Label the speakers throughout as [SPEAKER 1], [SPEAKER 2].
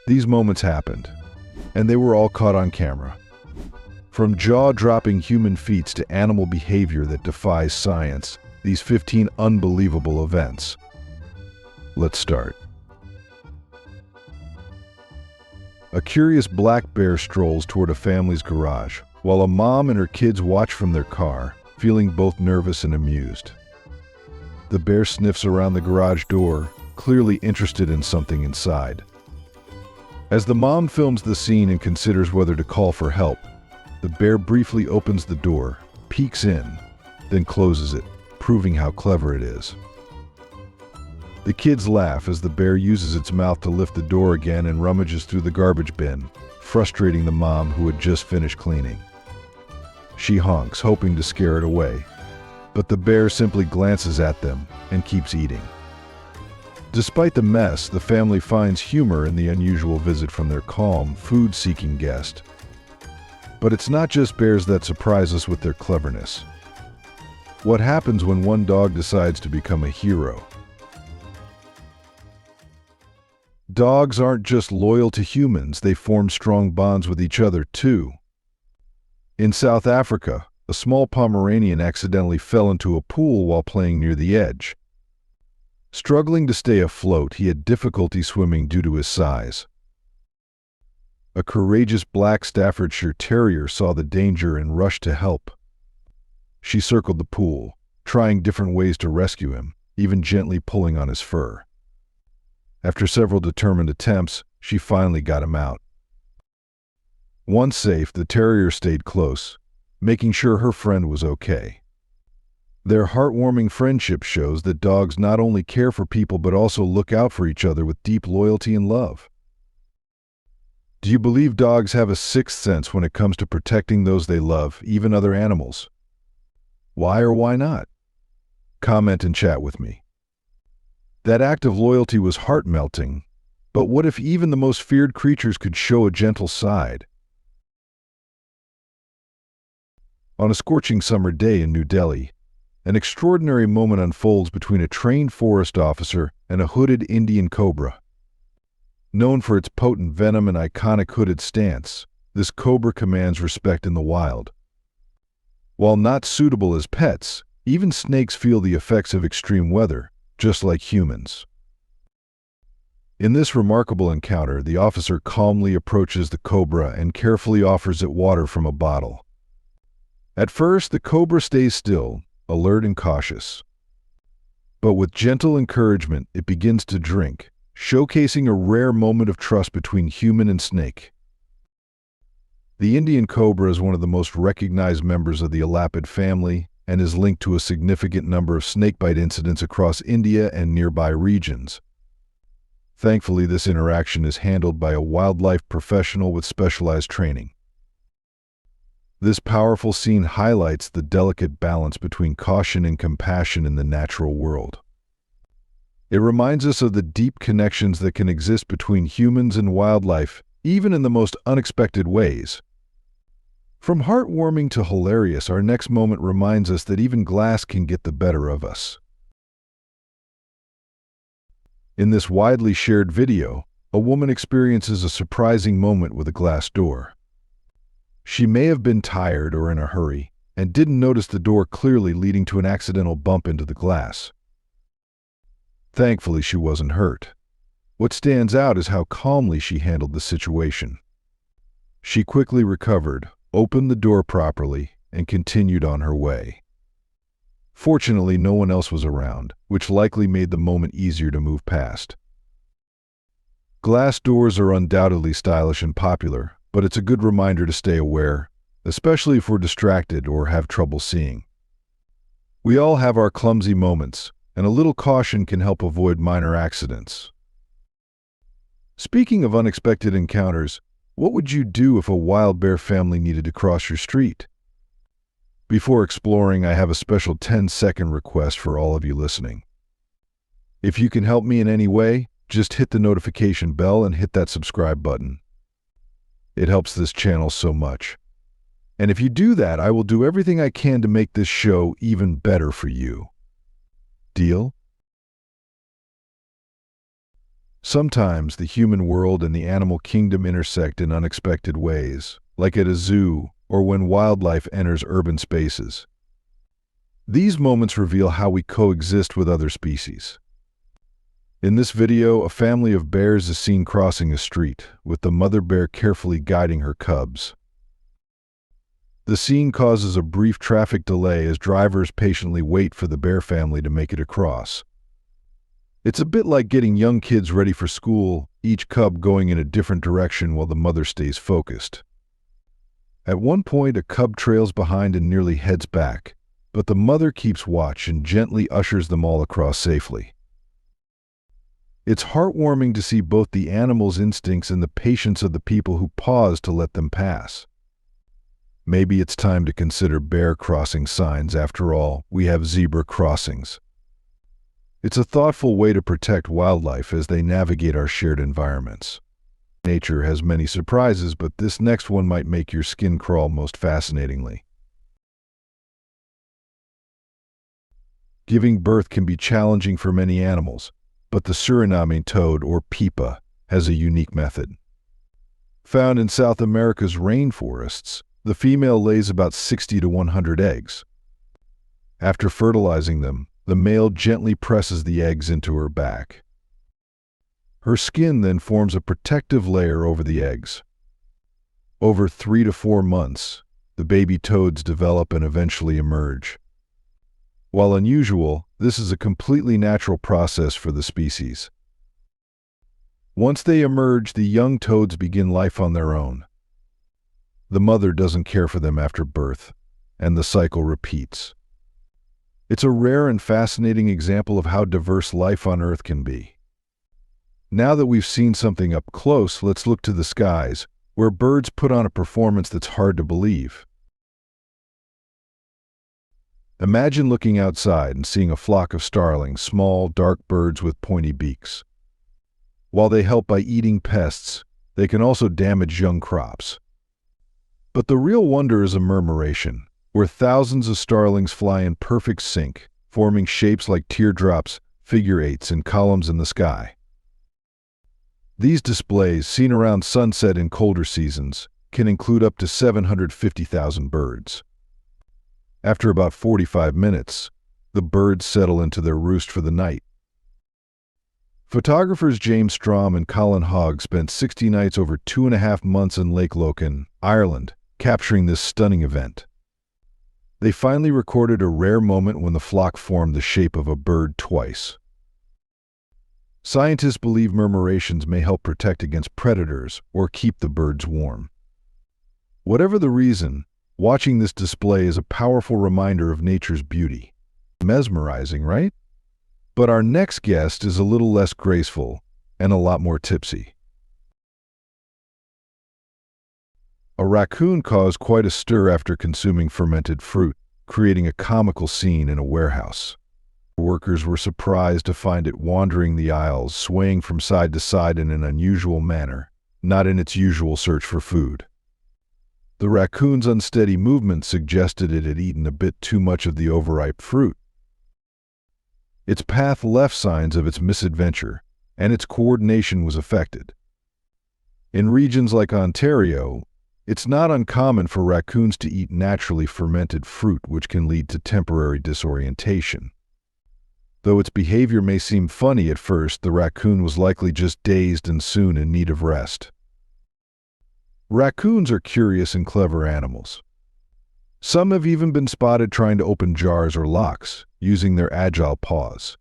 [SPEAKER 1] These moments happened, and they were all caught on camera. From jaw-dropping human feats to animal behavior that defies science, these 15 unbelievable events. Let's start. A curious black bear strolls toward a family's garage, while a mom and her kids watch from their car, feeling both nervous and amused. The bear sniffs around the garage door, clearly interested in something inside. As the mom films the scene and considers whether to call for help, the bear briefly opens the door, peeks in, then closes it, proving how clever it is. The kids laugh as the bear uses its mouth to lift the door again and rummages through the garbage bin, frustrating the mom who had just finished cleaning. She honks, hoping to scare it away, but the bear simply glances at them and keeps eating. Despite the mess, the family finds humor in the unusual visit from their calm, food-seeking guest. But it's not just bears that surprise us with their cleverness. What happens when one dog decides to become a hero? Dogs aren't just loyal to humans, they form strong bonds with each other too. In South Africa, a small Pomeranian accidentally fell into a pool while playing near the edge. Struggling to stay afloat, he had difficulty swimming due to his size. A courageous black Staffordshire Terrier saw the danger and rushed to help. She circled the pool, trying different ways to rescue him, even gently pulling on his fur. After several determined attempts, she finally got him out. Once safe, the terrier stayed close, making sure her friend was okay. Their heartwarming friendship shows that dogs not only care for people but also look out for each other with deep loyalty and love. Do you believe dogs have a sixth sense when it comes to protecting those they love, even other animals? Why or why not? Comment and chat with me. That act of loyalty was heart-melting, but what if even the most feared creatures could show a gentle side? On a scorching summer day in New Delhi, an extraordinary moment unfolds between a trained forest officer and a hooded Indian cobra. Known for its potent venom and iconic hooded stance, this cobra commands respect in the wild. While not suitable as pets, even snakes feel the effects of extreme weather, just like humans. In this remarkable encounter, the officer calmly approaches the cobra and carefully offers it water from a bottle. At first, the cobra stays still, alert and cautious. But with gentle encouragement, it begins to drink, showcasing a rare moment of trust between human and snake. The Indian cobra is one of the most recognized members of the elapid family and is linked to a significant number of snakebite incidents across India and nearby regions. Thankfully, this interaction is handled by a wildlife professional with specialized training. This powerful scene highlights the delicate balance between caution and compassion in the natural world. It reminds us of the deep connections that can exist between humans and wildlife, even in the most unexpected ways. From heartwarming to hilarious, our next moment reminds us that even glass can get the better of us. In this widely shared video, a woman experiences a surprising moment with a glass door. She may have been tired or in a hurry, and didn't notice the door clearly, leading to an accidental bump into the glass. Thankfully, she wasn't hurt. What stands out is how calmly she handled the situation. She quickly recovered, opened the door properly, and continued on her way. Fortunately, no one else was around, which likely made the moment easier to move past. Glass doors are undoubtedly stylish and popular, but it's a good reminder to stay aware, especially if we're distracted or have trouble seeing. We all have our clumsy moments, and a little caution can help avoid minor accidents. Speaking of unexpected encounters, what would you do if a wild bear family needed to cross your street? Before exploring, I have a special 10-second request for all of you listening. If you can help me in any way, just hit the notification bell and hit that subscribe button. It helps this channel so much. And if you do that, I will do everything I can to make this show even better for you. Deal? Sometimes the human world and the animal kingdom intersect in unexpected ways, like at a zoo or when wildlife enters urban spaces. These moments reveal how we coexist with other species. In this video, a family of bears is seen crossing a street, with the mother bear carefully guiding her cubs. The scene causes a brief traffic delay as drivers patiently wait for the bear family to make it across. It's a bit like getting young kids ready for school, each cub going in a different direction while the mother stays focused. At one point, a cub trails behind and nearly heads back, but the mother keeps watch and gently ushers them all across safely. It's heartwarming to see both the animal's instincts and the patience of the people who pause to let them pass. Maybe it's time to consider bear crossing signs. After all, we have zebra crossings. It's a thoughtful way to protect wildlife as they navigate our shared environments. Nature has many surprises, but this next one might make your skin crawl most fascinatingly. Giving birth can be challenging for many animals, but the Suriname toad, or pipa, has a unique method. Found in South America's rainforests, the female lays about 60 to 100 eggs. After fertilizing them, the male gently presses the eggs into her back. Her skin then forms a protective layer over the eggs. Over 3 to 4 months, the baby toads develop and eventually emerge. While unusual, this is a completely natural process for the species. Once they emerge, the young toads begin life on their own. The mother doesn't care for them after birth, and the cycle repeats. It's a rare and fascinating example of how diverse life on Earth can be. Now that we've seen something up close, let's look to the skies, where birds put on a performance that's hard to believe. Imagine looking outside and seeing a flock of starlings, small, dark birds with pointy beaks. While they help by eating pests, they can also damage young crops. But the real wonder is a murmuration, where thousands of starlings fly in perfect sync, forming shapes like teardrops, figure eights, and columns in the sky. These displays, seen around sunset in colder seasons, can include up to 750,000 birds. After about 45 minutes, the birds settle into their roost for the night. Photographers James Strom and Colin Hogg spent 60 nights over 2.5 months in Lake Lochen, Ireland, capturing this stunning event. They finally recorded a rare moment when the flock formed the shape of a bird twice. Scientists believe murmurations may help protect against predators or keep the birds warm. Whatever the reason, watching this display is a powerful reminder of nature's beauty. Mesmerizing, right? But our next guest is a little less graceful and a lot more tipsy. A raccoon caused quite a stir after consuming fermented fruit, creating a comical scene in a warehouse. Workers were surprised to find it wandering the aisles, swaying from side to side in an unusual manner, not in its usual search for food. The raccoon's unsteady movement suggested it had eaten a bit too much of the overripe fruit. Its path left signs of its misadventure, and its coordination was affected. In regions like Ontario, it's not uncommon for raccoons to eat naturally fermented fruit, which can lead to temporary disorientation. Though its behavior may seem funny at first, the raccoon was likely just dazed and soon in need of rest. Raccoons are curious and clever animals. Some have even been spotted trying to open jars or locks, using their agile paws.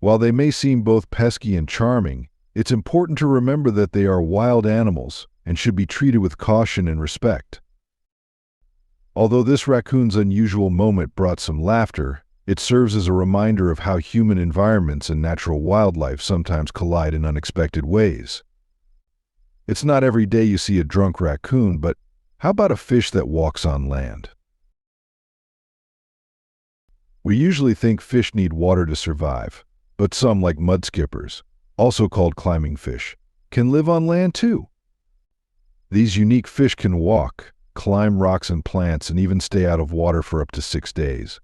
[SPEAKER 1] While they may seem both pesky and charming, it's important to remember that they are wild animals and should be treated with caution and respect. Although this raccoon's unusual moment brought some laughter, it serves as a reminder of how human environments and natural wildlife sometimes collide in unexpected ways. It's not every day you see a drunk raccoon, but how about a fish that walks on land? We usually think fish need water to survive, but some, like mudskippers, also called climbing fish, can live on land too. These unique fish can walk, climb rocks and plants, and even stay out of water for up to 6 days.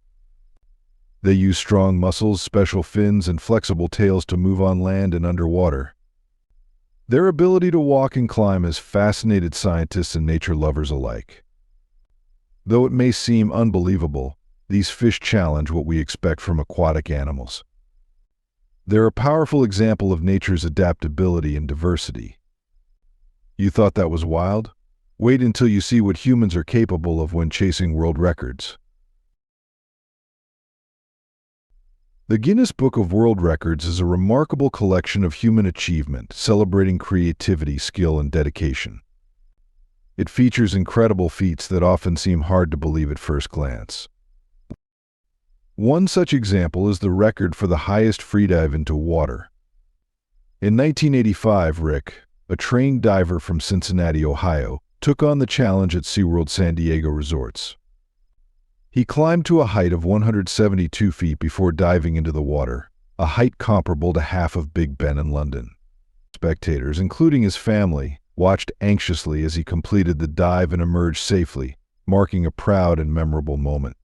[SPEAKER 1] They use strong muscles, special fins, and flexible tails to move on land and underwater. Their ability to walk and climb has fascinated scientists and nature lovers alike. Though it may seem unbelievable, these fish challenge what we expect from aquatic animals. They're a powerful example of nature's adaptability and diversity. You thought that was wild? Wait until you see what humans are capable of when chasing world records. The Guinness Book of World Records is a remarkable collection of human achievement, celebrating creativity, skill, and dedication. It features incredible feats that often seem hard to believe at first glance. One such example is the record for the highest freedive into water. In 1985, Rick, a trained diver from Cincinnati, Ohio, took on the challenge at SeaWorld San Diego Resorts. He climbed to a height of 172 feet before diving into the water, a height comparable to half of Big Ben in London. Spectators, including his family, watched anxiously as he completed the dive and emerged safely, marking a proud and memorable moment.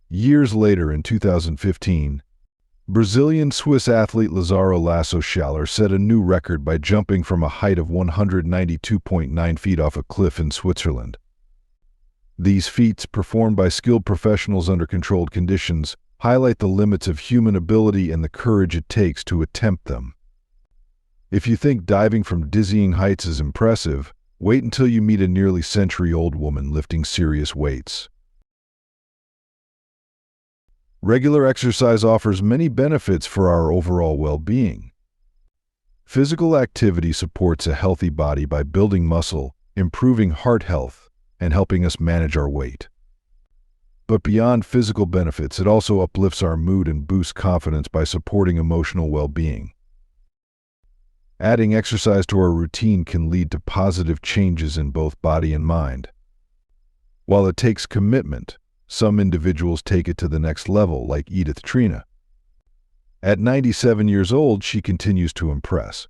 [SPEAKER 1] Years later, in 2015, Brazilian-Swiss athlete Lazaro Lasso Schaller set a new record by jumping from a height of 192.9 feet off a cliff in Switzerland. These feats, performed by skilled professionals under controlled conditions, highlight the limits of human ability and the courage it takes to attempt them. If you think diving from dizzying heights is impressive, wait until you meet a nearly century-old woman lifting serious weights. Regular exercise offers many benefits for our overall well-being. Physical activity supports a healthy body by building muscle, improving heart health, and helping us manage our weight. But beyond physical benefits, it also uplifts our mood and boosts confidence by supporting emotional well-being. Adding exercise to our routine can lead to positive changes in both body and mind. While it takes commitment, some individuals take it to the next level, like Edith Trina. At 97 years old, she continues to impress.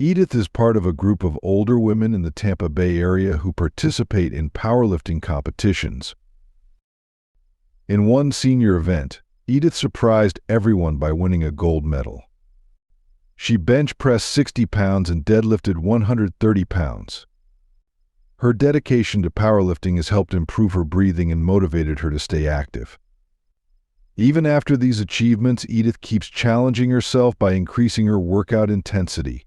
[SPEAKER 1] Edith is part of a group of older women in the Tampa Bay area who participate in powerlifting competitions. In one senior event, Edith surprised everyone by winning a gold medal. She bench pressed 60 pounds and deadlifted 130 pounds. Her dedication to powerlifting has helped improve her breathing and motivated her to stay active. Even after these achievements, Edith keeps challenging herself by increasing her workout intensity.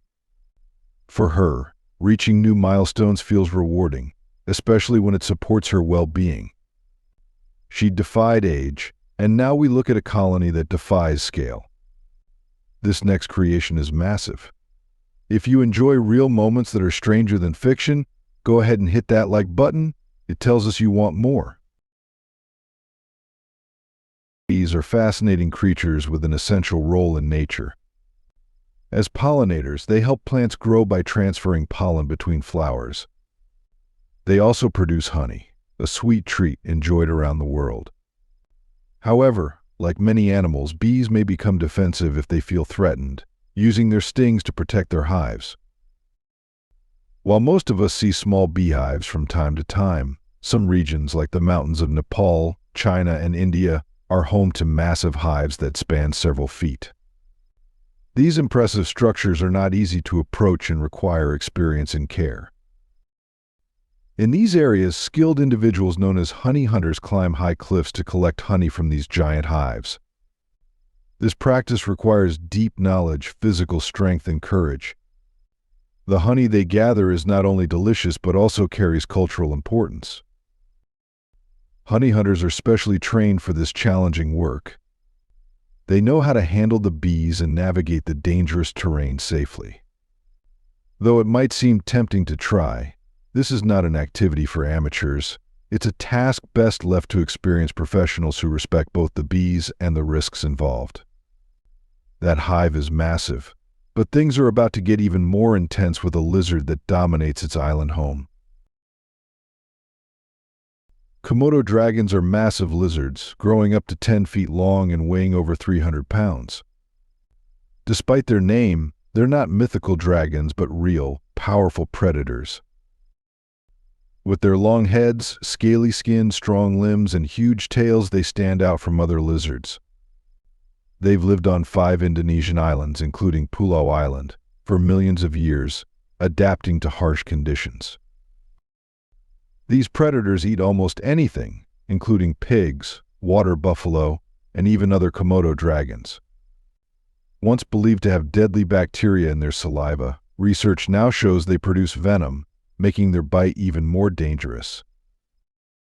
[SPEAKER 1] For her, reaching new milestones feels rewarding, especially when it supports her well-being. She defied age, and now we look at a colony that defies scale. This next creation is massive. If you enjoy real moments that are stranger than fiction, go ahead and hit that like button. It tells us you want more. Bees are fascinating creatures with an essential role in nature. As pollinators, they help plants grow by transferring pollen between flowers. They also produce honey, a sweet treat enjoyed around the world. However, like many animals, bees may become defensive if they feel threatened, using their stings to protect their hives. While most of us see small beehives from time to time, some regions like the mountains of Nepal, China, and India are home to massive hives that span several feet. These impressive structures are not easy to approach and require experience and care. In these areas, skilled individuals known as honey hunters climb high cliffs to collect honey from these giant hives. This practice requires deep knowledge, physical strength, and courage. The honey they gather is not only delicious but also carries cultural importance. Honey hunters are specially trained for this challenging work. They know how to handle the bees and navigate the dangerous terrain safely. Though it might seem tempting to try, this is not an activity for amateurs. It's a task best left to experienced professionals who respect both the bees and the risks involved. That hive is massive, but things are about to get even more intense with a lizard that dominates its island home. Komodo dragons are massive lizards, growing up to 10 feet long and weighing over 300 pounds. Despite their name, they're not mythical dragons but real, powerful predators. With their long heads, scaly skin, strong limbs, and huge tails, they stand out from other lizards. They've lived on 5 Indonesian islands, including Pulau Island, for millions of years, adapting to harsh conditions. These predators eat almost anything, including pigs, water buffalo, and even other Komodo dragons. Once believed to have deadly bacteria in their saliva, research now shows they produce venom, making their bite even more dangerous.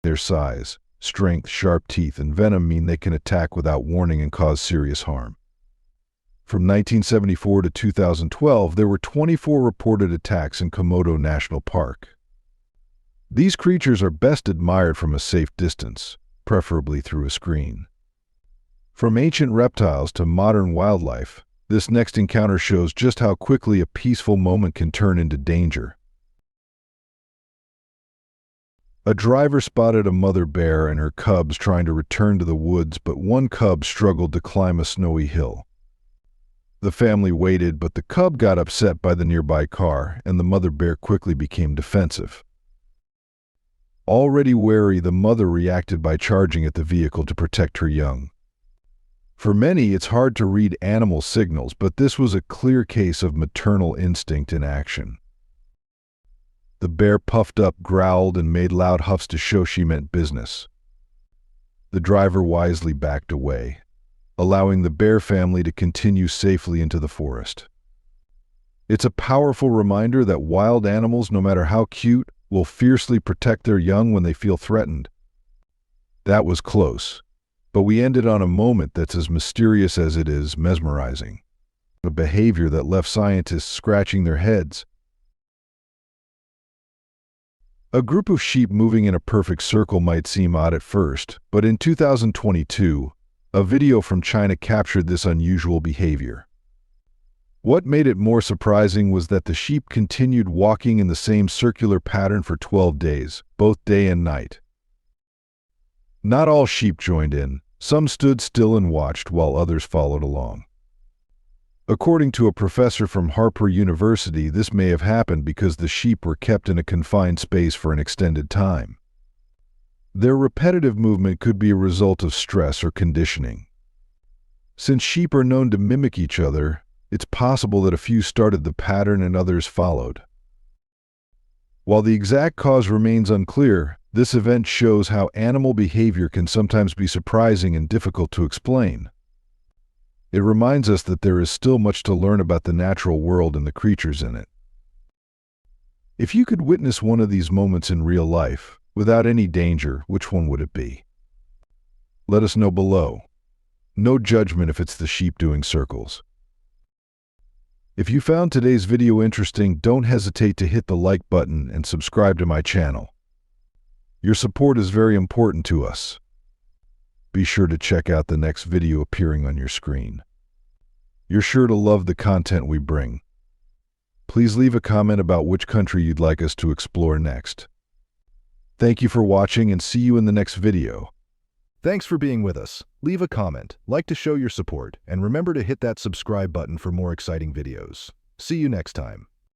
[SPEAKER 1] Their size, strength, sharp teeth, and venom mean they can attack without warning and cause serious harm. From 1974 to 2012, there were 24 reported attacks in Komodo National Park. These creatures are best admired from a safe distance, preferably through a screen. From ancient reptiles to modern wildlife, this next encounter shows just how quickly a peaceful moment can turn into danger. A driver spotted a mother bear and her cubs trying to return to the woods, but one cub struggled to climb a snowy hill. The family waited, but the cub got upset by the nearby car, and the mother bear quickly became defensive. Already wary, the mother reacted by charging at the vehicle to protect her young. For many, it's hard to read animal signals, but this was a clear case of maternal instinct in action. The bear puffed up, growled, and made loud huffs to show she meant business. The driver wisely backed away, allowing the bear family to continue safely into the forest. It's a powerful reminder that wild animals, no matter how cute, will fiercely protect their young when they feel threatened. That was close, but we ended on a moment that's as mysterious as it is mesmerizing. A behavior that left scientists scratching their heads. A group of sheep moving in a perfect circle might seem odd at first, but in 2022, a video from China captured this unusual behavior. What made it more surprising was that the sheep continued walking in the same circular pattern for 12 days, both day and night. Not all sheep joined in. Some stood still and watched while others followed along. According to a professor from Harper University, this may have happened because the sheep were kept in a confined space for an extended time. Their repetitive movement could be a result of stress or conditioning. Since sheep are known to mimic each other, it's possible that a few started the pattern and others followed. While the exact cause remains unclear, this event shows how animal behavior can sometimes be surprising and difficult to explain. It reminds us that there is still much to learn about the natural world and the creatures in it. If you could witness one of these moments in real life, without any danger, which one would it be? Let us know below. No judgment if it's the sheep doing circles. If you found today's video interesting, don't hesitate to hit the like button and subscribe to my channel. Your support is very important to us. Be sure to check out the next video appearing on your screen. You're sure to love the content we bring. Please leave a comment about which country you'd like us to explore next. Thank you for watching and see you in the next video.
[SPEAKER 2] Thanks for being with us. Leave a comment, like to show your support, and remember to hit that subscribe button for more exciting videos. See you next time.